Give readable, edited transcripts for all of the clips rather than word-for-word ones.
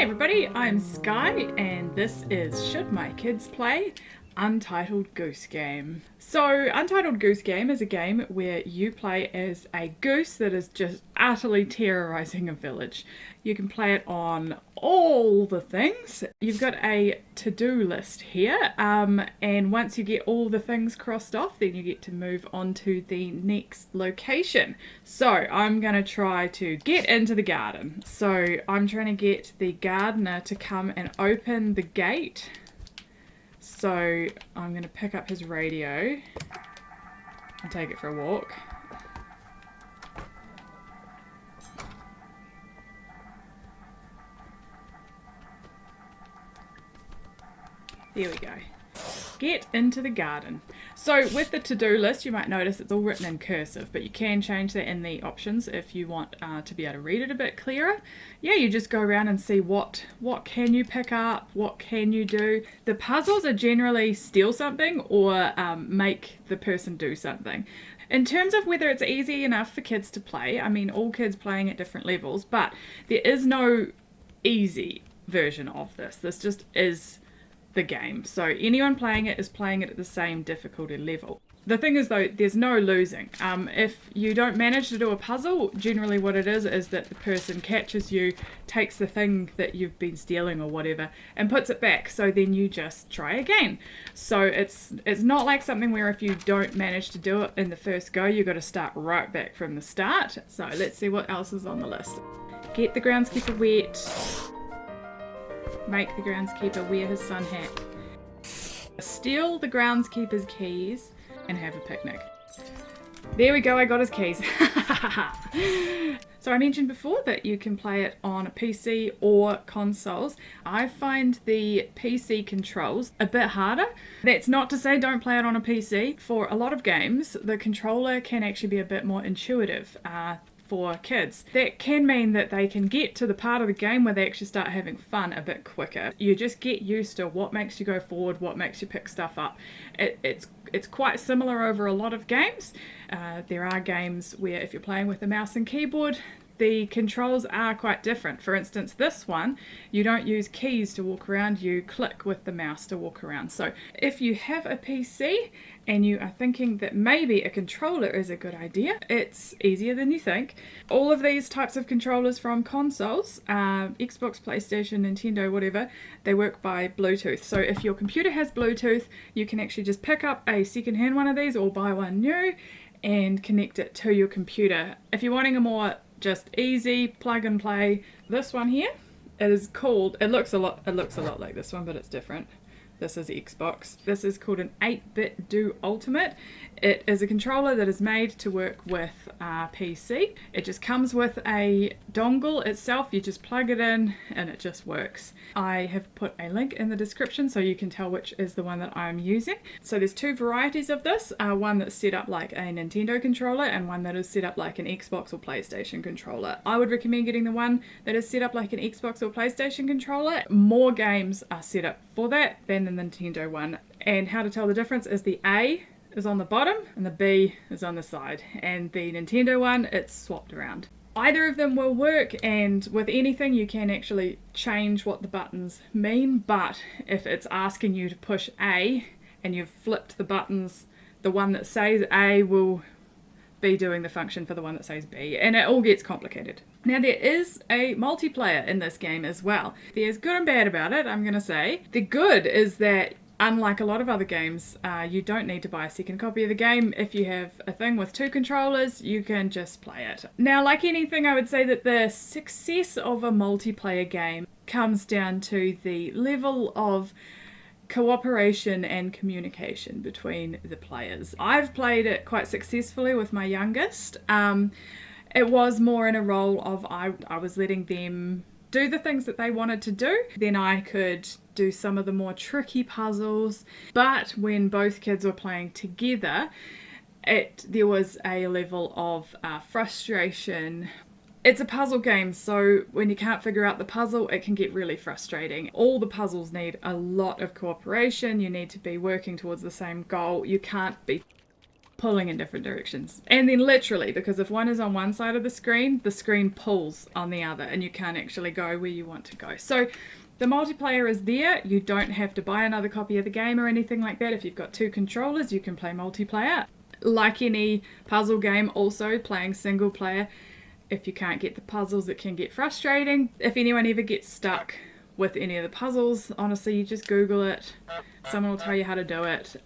everybody, I'm Sky and this is Should My Kids Play? Untitled Goose Game. So Untitled Goose Game is a game where you play as a goose that is just utterly terrorizing a village. You can play it on all the things. You've got a to-do list here, and once you get all the things crossed off, then you get to move on to the next location. So I'm going to try to get into the garden. So I'm trying to get the gardener to come and open the gate. So I'm going to pick up his radio and take it for a walk. There we go. Get into the garden. So with the to-do list, you might notice it's all written in cursive, but you can change that in the options if you want to be able to read it a bit clearer. Yeah, you just go around and see what can you pick up, what can you do. The puzzles are generally steal something or make the person do something. In terms of whether it's easy enough for kids to play, I mean, all kids playing at different levels, but there is no easy version of this. This just is the game. So anyone playing it is playing it at the same difficulty level. The thing is though, there's no losing. If you don't manage to do a puzzle, generally what it is that the person catches you, takes the thing that you've been stealing or whatever, and puts it back. So then you just try again. So it's not like something where if you don't manage to do it in the first go, you've got to start right back from the start. So let's see what else is on the list. Get the groundskeeper wet. Make the groundskeeper wear his sun hat. Steal the groundskeeper's keys and have a picnic. There we go, I got his keys. So I mentioned before that you can play it on a PC or consoles. I find the PC controls a bit harder. That's not to say don't play it on a PC. For a lot of games, the controller can actually be a bit more intuitive. For kids. That can mean that they can get to the part of the game where they actually start having fun a bit quicker. You just get used to what makes you go forward, what makes you pick stuff up. It's quite similar over a lot of games. There are games where if you're playing with a mouse and keyboard, the controls are quite different. For instance, this one, you don't use keys to walk around, you click with the mouse to walk around. So if you have a PC and you are thinking that maybe a controller is a good idea, it's easier than you think. All of these types of controllers from consoles, Xbox, PlayStation, Nintendo, whatever, they work by Bluetooth. So if your computer has Bluetooth, you can actually just pick up a second-hand one of these or buy one new and connect it to your computer. If you're wanting a more just easy plug and play, this one here, it is called, it looks a lot like this one, but it's different. This is Xbox. This is called an 8-bit Do Ultimate. It is a controller that is made to work with PC. It just comes with a dongle itself. You just plug it in and it just works. I have put a link in the description so you can tell which is the one that I'm using. So there's two varieties of this. One that's set up like a Nintendo controller and one that is set up like an Xbox or PlayStation controller. I would recommend getting the one that is set up like an Xbox or PlayStation controller. More games are set up for that than the Nintendo one. And how to tell the difference is the A is on the bottom and the B is on the side, and the Nintendo one, it's swapped around. Either of them will work, and with anything you can actually change what the buttons mean, but if it's asking you to push A and you've flipped the buttons, the one that says A will be doing the function for the one that says B, and it all gets complicated. Now there is a multiplayer in this game as well. There's good and bad about it, I'm gonna say. The good is that unlike a lot of other games, you don't need to buy a second copy of the game. If you have a thing with two controllers, you can just play it. Now, like anything, I would say that the success of a multiplayer game comes down to the level of cooperation and communication between the players. I've played it quite successfully with my youngest. It was more in a role of I was letting them do the things that they wanted to do. Then I could do some of the more tricky puzzles. But when both kids were playing together, there was a level of frustration. It's a puzzle game, so when you can't figure out the puzzle, it can get really frustrating. All the puzzles need a lot of cooperation. You need to be working towards the same goal. You can't be pulling in different directions. And then literally, because if one is on one side of the screen pulls on the other and you can't actually go where you want to go. So the multiplayer is there. You don't have to buy another copy of the game or anything like that. If you've got 2 controllers, you can play multiplayer. Like any puzzle game, also playing single player, if you can't get the puzzles, it can get frustrating. If anyone ever gets stuck with any of the puzzles, honestly, you just Google it. Someone will tell you how to do it.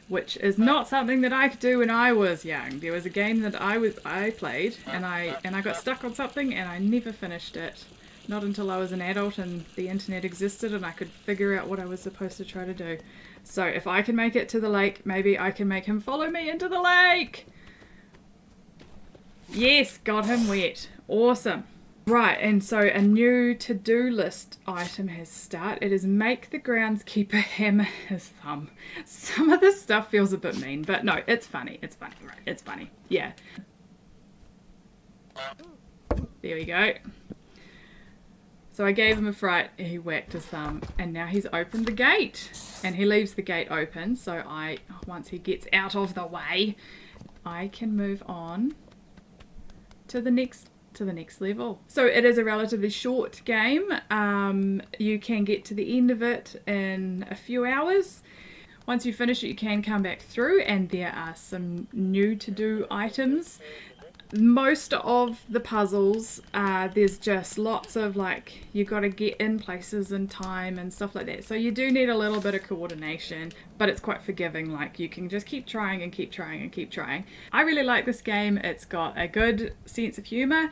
Which is not something that I could do when I was young. There was a game that I played and I got stuck on something and I never finished it. Not until I was an adult and the internet existed and I could figure out what I was supposed to try to do. So if I can make it to the lake, maybe I can make him follow me into the lake. Yes, got him wet. Awesome. Right, and so a new to-do list item has started. It is make the groundskeeper hammer his thumb. Some of this stuff feels a bit mean, but no, it's funny. It's funny, right? It's funny. Yeah. There we go. So I gave him a fright, he whacked his thumb, and now he's opened the gate. And he leaves the gate open, so once he gets out of the way, I can move on to the next level. So it is a relatively short game. You can get to the end of it in a few hours. Once you finish it, you can come back through, and there are some new to-do items. Most of the puzzles, there's just lots of like, you got to get in places in time and stuff like that. So you do need a little bit of coordination, but it's quite forgiving. Like you can just keep trying and keep trying and keep trying. I really like this game. It's got a good sense of humor.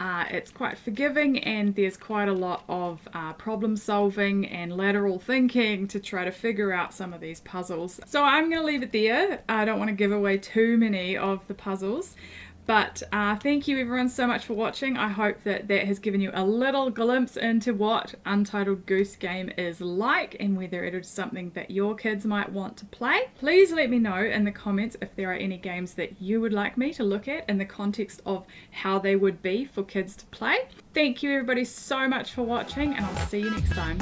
It's quite forgiving, and there's quite a lot of problem solving and lateral thinking to try to figure out some of these puzzles. So I'm going to leave it there. I don't want to give away too many of the puzzles. But thank you everyone so much for watching. I hope that has given you a little glimpse into what Untitled Goose Game is like and whether it is something that your kids might want to play. Please let me know in the comments if there are any games that you would like me to look at in the context of how they would be for kids to play. Thank you everybody so much for watching, and I'll see you next time.